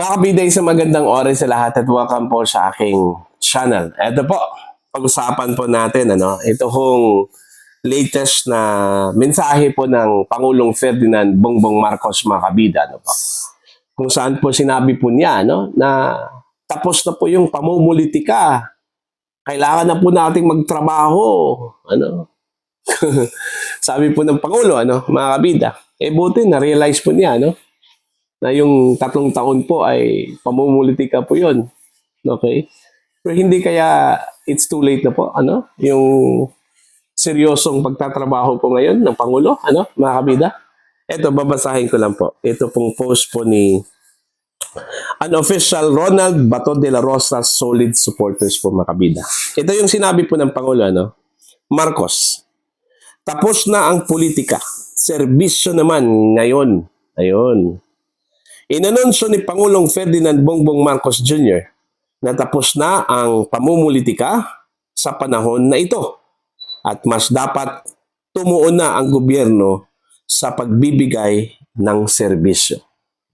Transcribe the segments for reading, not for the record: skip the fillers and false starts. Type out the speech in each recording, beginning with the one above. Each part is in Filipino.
Mga kabiday, sa magandang oras sa lahat at welcome po sa aking channel. Ito po, pag-usapan po natin, ito hong latest na mensahe po ng Pangulong Ferdinand Bongbong Marcos, mga kabida. Po. Kung saan po sinabi po niya na tapos na po yung pamumulitika. Kailangan na po nating magtrabaho. Sabi po ng Pangulo, mga kabida. Buti na-realize po niya, na yung 3 taon po ay pamumulitika po yun. Okay? Pero hindi kaya it's too late na po, yung seryosong pagtatrabaho po ngayon ng Pangulo, mga kabida? Ito, babasahin ko lang po. Ito pong post po ni Unofficial Ronald Bato de la Rosa Solid Supporters po, mga kabida. Ito yung sinabi po ng Pangulo, Marcos, tapos na ang politika. Serbisyo naman ngayon. Ayun. Inanunsyo ni Pangulong Ferdinand Bongbong Marcos Jr. na tapos na ang pamumulitika sa panahon na ito at mas dapat tumuon na ang gobyerno sa pagbibigay ng serbisyo.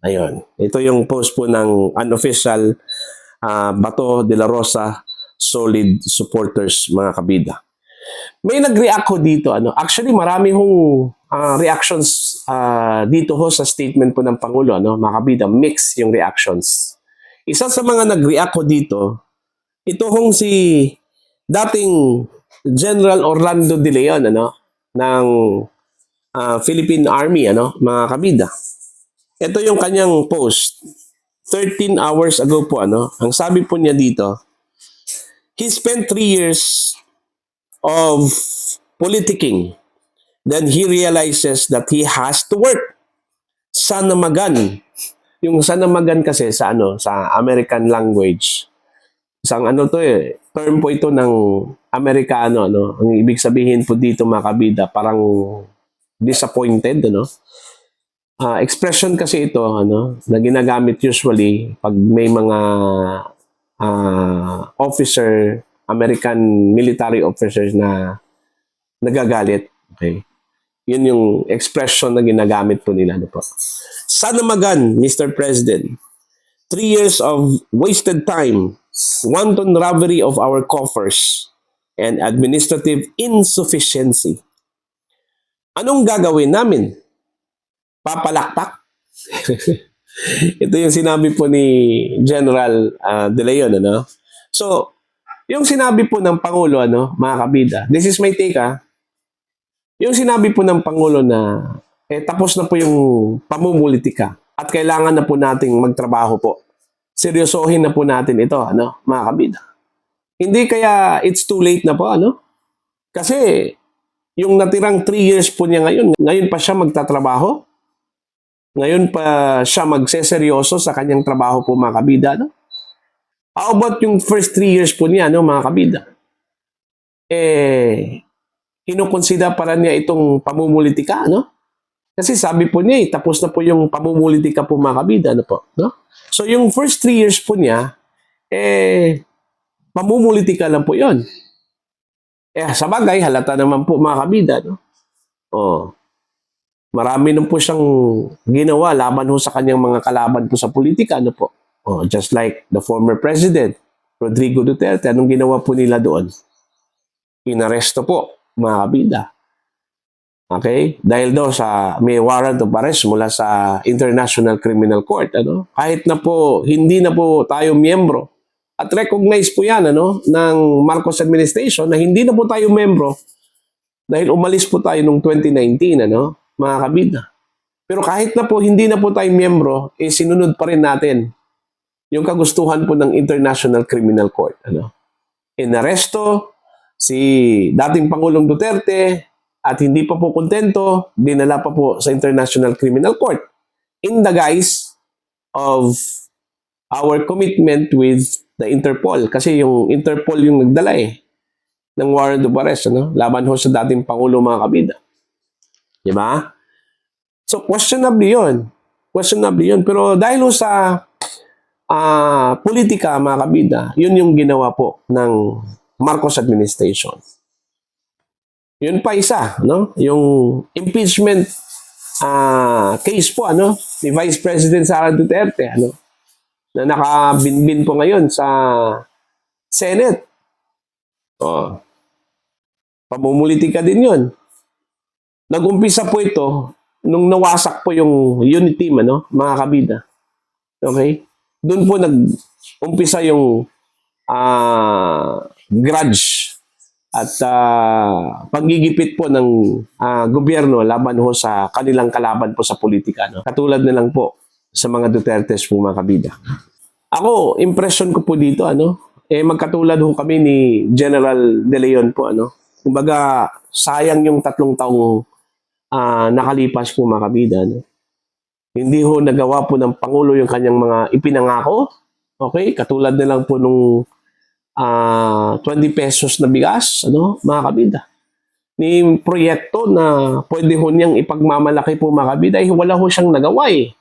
Ayun. Ito yung post po ng Unofficial Bato de la Rosa Solid Supporters, mga kabida. May nag-react ko dito. Actually, marami hong reactions dito ho sa statement po ng Pangulo. Mga kabida, mix yung reactions. Isa sa mga nag-react ko dito, ito hong si dating General Orlando De Leon ng Philippine Army, mga kabida. Ito yung kanyang post. 13 hours ago po, ang sabi po niya dito, he spent 3 years of politicking. Then he realizes that he has to work. Sanamagan. Yung sanamagan kasi sa sa American language. Isang term po ito ng Amerikano, Ang ibig sabihin po dito, mga kabida, parang disappointed, expression kasi ito, na ginagamit usually pag may mga officer, American military officers na nagagalit. Okay? Yun yung expression na ginagamit po nila. Sanamagan, Mr. President. 3 years of wasted time, wanton robbery of our coffers, and administrative insufficiency. Anong gagawin namin? Papalakpak? Ito yung sinabi po ni General De Leon. So, yung sinabi po ng Pangulo, mga kabida, this is my take, Yung sinabi po ng Pangulo na tapos na po yung pamumulitika at kailangan na po nating magtrabaho po. Seryosohin na po natin ito, mga kabida. Hindi kaya it's too late na po, Kasi yung natirang 3 years po niya ngayon pa siya magtatrabaho. Ngayon pa siya magseseryoso sa kanyang trabaho po, mga kabida, How about yung first 3 years po niya, mga kabida? Kinukonsida para niya itong pamumulitika, Kasi sabi po niya, tapos na po yung pamumulitika po, mga kabida, So yung first 3 years po niya, pamumulitika lang po yon. Sa bagay, halata naman po, mga kabida, marami nung po siyang ginawa laban ho sa kanyang mga kalaban po sa politika, just like the former president, Rodrigo Duterte, anong ginawa po nila doon? Inaresto po, mga kabida. Okay? Dahil daw sa may warrant of arrest mula sa International Criminal Court, Kahit na po, hindi na po tayo miyembro. At recognize po yan, ng Marcos administration na hindi na po tayo miyembro dahil umalis po tayo noong 2019, mga kabida. Pero kahit na po hindi na po tayo miyembro, sinunod pa rin natin yung kagustuhan po ng International Criminal Court, Inaresto si dating Pangulong Duterte at hindi pa po kontento, dinala pa po sa International Criminal Court in the guise of our commitment with the Interpol. Kasi yung Interpol yung nagdala ng warrant of arrest, laban ho sa dating Pangulo, mga kabida. Diba? So, questionable yun. Pero dahil ho sa politika, mga kabida, yun yung ginawa po ng Marcos administration. Yun pa isa, yung impeachment case po, ni Vice President Sara Duterte, na nakabinbin po ngayon sa Senate. Oh, pamumulitika din yun. Nag-umpisa po ito nung nawasak po yung unit team, mga kabida. Okay? Doon po nag-umpisa yung grudge at panggigipit po ng gobyerno laban ho sa kanilang kalaban po sa politika. Katulad na lang po sa mga Dutertes po, mga kabida. Ako, impression ko po dito, magkatulad ho kami ni General De Leon po, Kumbaga, sayang yung 3 taong nakalipas po, mga kabida, Hindi ho nagawa po ng Pangulo yung kanyang mga ipinangako. Okay? Katulad na lang po nung 20 pesos na bigas, mga kabida. Ni proyekto na pwede ho niyang ipagmamalaki po, mga kabida, wala ho siyang nagawa eh.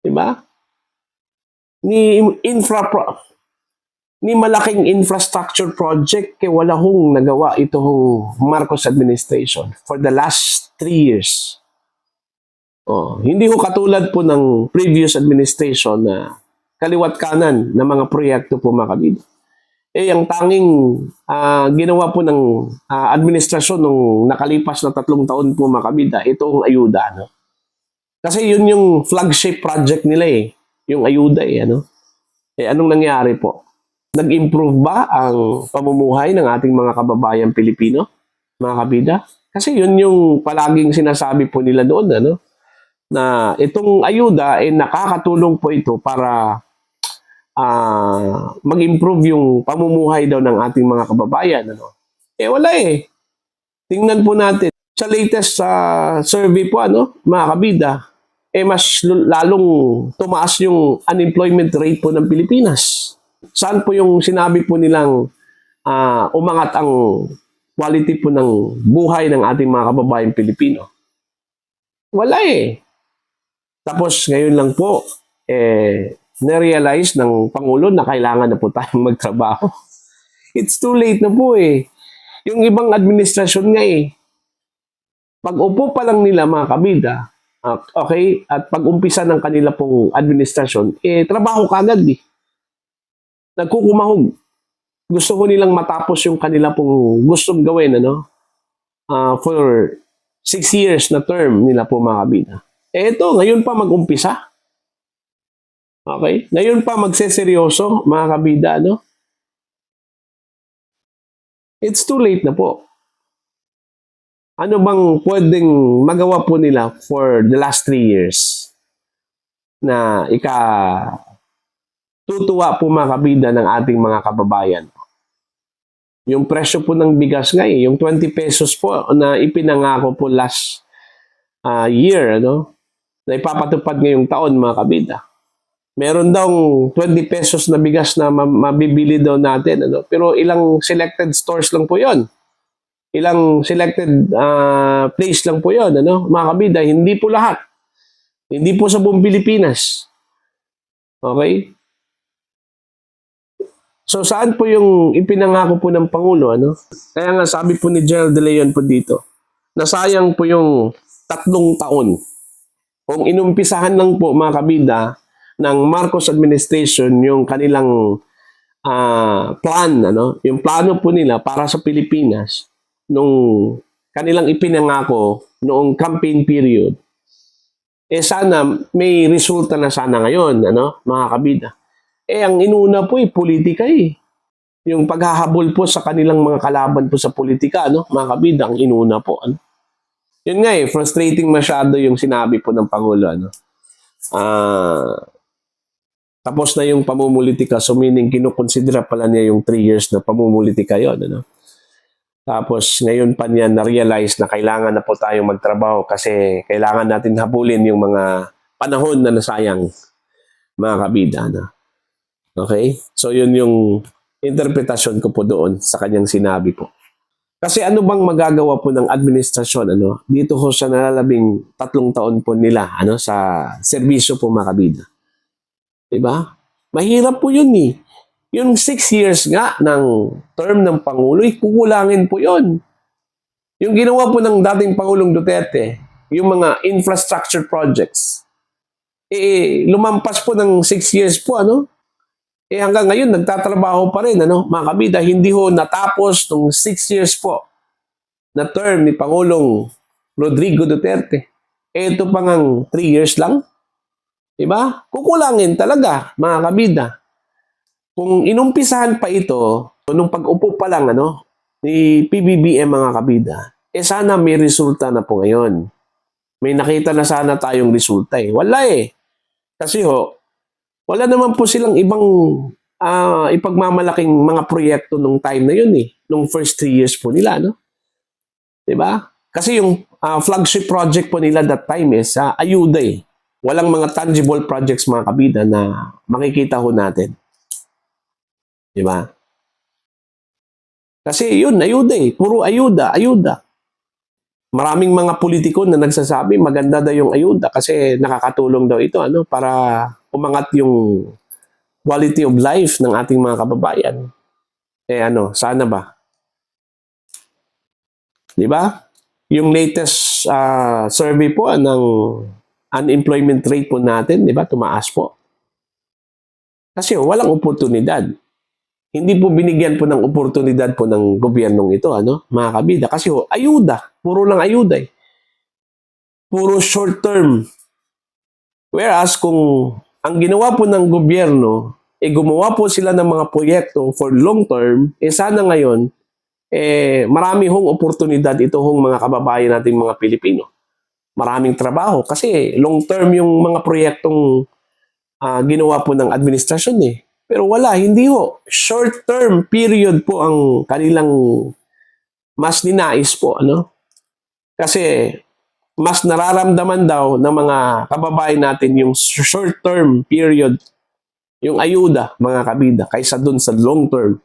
Diba? Ni malaking infrastructure project wala hong nagawa itong Marcos administration for the last 3 years. Hindi ho katulad po ng previous administration na kaliwat kanan na mga proyekto po, mga kabida. Ang tanging ginawa po ng administrasyon nung nakalipas na 3 taon po, mga kabida, itong ayuda. Kasi yun yung flagship project nila yung ayuda anong nangyari po? Nag-improve ba ang pamumuhay ng ating mga kababayan Pilipino, mga kabida? Kasi yun yung palaging sinasabi po nila doon, na itong ayuda nakakatulong po ito para mag-improve yung pamumuhay daw ng ating mga kababayan. Wala eh. Tingnan po natin. Sa latest survey po, mga kabida, mas lalong tumaas yung unemployment rate po ng Pilipinas. Saan po yung sinabi po nilang umangat ang quality po ng buhay ng ating mga kababayan Pilipino? Wala eh. Tapos ngayon lang po, na-realize ng Pangulo na kailangan na po tayong magtrabaho. It's too late na po eh. Yung ibang administrasyon nga pag upo pa lang nila, mga kabida, okay, at pag umpisa ng kanila pong administrasyon, trabaho kagad Nagkukumahog. Gusto ko nilang matapos yung kanila pong gustong gawin, for 6 years na term nila po, mga kabida. Ito, ngayon pa mag-umpisa. Okay? Ngayon pa magseseryoso, mga kabida, It's too late na po. Ano bang pwedeng magawa po nila for the last 3 years na tutuwa po, mga kabida, ng ating mga kababayan? Yung presyo po ng bigas nga yung 20 pesos po na ipinangako po last year, na ipapatupad ngayong taon, mga kabida. Meron daw 20 pesos na bigas na mabibili daw natin, pero ilang selected stores lang po yon. Ilang selected place lang po yon, mga kabida. Hindi po lahat. Hindi po sa buong Pilipinas. Okay? So, saan po yung ipinangako po ng Pangulo, Kaya nga sabi po ni General De Leon po dito, nasayang po yung 3 taon. Kung inumpisahan lang po, mga kabida, ng Marcos administration yung kanilang plan, yung plano po nila para sa Pilipinas nung kanilang ipinangako noong campaign period, sana may resulta na sana ngayon, mga kabida. Ang inuna po politika Yung paghahabol po sa kanilang mga kalaban po sa politika, mga kabida, ang inuna po. Yun nga frustrating masyado yung sinabi po ng Pangulo, tapos na yung pamumulitika, so meaning kinukonsidera pala niya yung 3 years na pamumulitika yun, Tapos ngayon pa niya na-realize na kailangan na po tayong magtrabaho kasi kailangan natin habulin yung mga panahon na nasayang, mga kabida, Okay? So, yun yung interpretasyon ko po doon sa kanyang sinabi po. Kasi ano bang magagawa po ng administrasyon, dito ho sa nalalabing 3 taon po nila, sa serbisyo po, mga kabida. Diba? Mahirap po yun Yung 6 years nga ng term ng Pangulo, kukulangin po yun. Yung ginawa po ng dating Pangulong Duterte, yung mga infrastructure projects, lumampas po ng 6 years po, ano? Hanggang ngayon, nagtatrabaho pa rin, ano? Mga kabida, hindi ho natapos nung 6 years po na term ni Pangulong Rodrigo Duterte. Ito pa ngang 3 years lang. Diba? Kukulangin talaga, mga kabida. Kung inumpisahan pa ito, nung pag-upo pa lang, ano, ni PBBM, mga kabida, sana may resulta na po ngayon. May nakita na sana tayong resulta eh. Wala eh. Kasi wala naman po silang ibang ipagmamalaking mga proyekto nung time na yun eh. Nung first 3 years po nila, no? Diba? Kasi yung flagship project po nila that time is ayuda eh. Walang mga tangible projects, mga kabida, na makikita ho natin. Diba? Kasi yun, ayuda eh. Puro ayuda, ayuda. Maraming mga politiko na nagsasabi maganda daw yung ayuda kasi nakakatulong daw ito, ano, para umangat yung quality of life ng ating mga kababayan. Sana ba? Di ba? Yung latest survey po ng unemployment rate po natin, di ba, tumaas po. Kasi walang oportunidad. Hindi po binigyan po ng oportunidad po ng gobyernong ito, ano, mga kabida. Kasi ayuda. Puro lang ayuda eh. Puro short term. Whereas kung ang ginawa po ng gobyerno, gumawa po sila ng mga proyekto for long term, sana ngayon, marami hong oportunidad ito hong mga kababayan natin mga Pilipino. Maraming trabaho kasi long term yung mga proyektong ginawa po ng administrasyon eh. Pero wala, hindi ho. Short term period po ang kanilang mas ninais po, ano? Kasi mas nararamdaman daw ng mga kababayan natin yung short term period, yung ayuda, mga kabida, kaysa dun sa long term.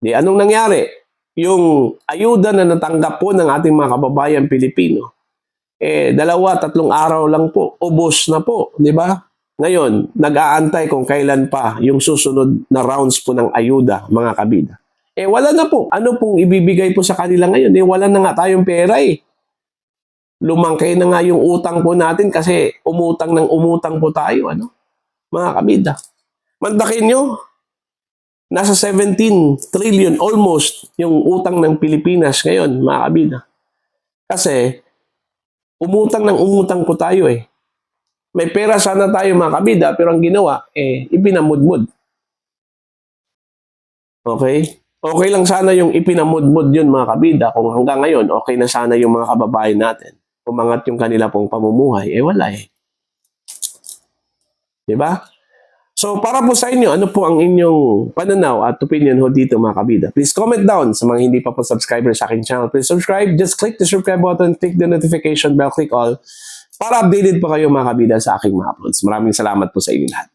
Di anong nangyari? Yung ayuda na natanggap po ng ating mga kababayan Pilipino, 2-3 araw lang po, ubos na po, di ba? Ngayon, nag-aantay kung kailan pa yung susunod na rounds po ng ayuda, mga kabida. Wala na po. Ano pong ibibigay po sa kanila ngayon? Wala na nga tayong pera eh. Lumangkay na nga yung utang po natin kasi umutang po tayo, ano? Mga kabida. Mandakin nyo, nasa 17 trillion almost yung utang ng Pilipinas ngayon, mga kabida. Kasi umutang po tayo eh. May pera sana tayo, mga kabida, pero ang ginawa, ipinamudmud. Okay? Okay lang sana yung ipinamudmud yun, mga kabida, kung hanggang ngayon, okay na sana yung mga kababayan natin. Umangat yung kanila pong pamumuhay, wala eh. Diba? So, para po sa inyo, ano po ang inyong pananaw at opinion ho dito, mga kabida? Please comment down sa mga hindi pa po subscriber sa aking channel. Please subscribe. Just click the subscribe button, click the notification bell, click all para updated po kayo, mga kabida, sa aking mga uploads. Maraming salamat po sa inyo lahat.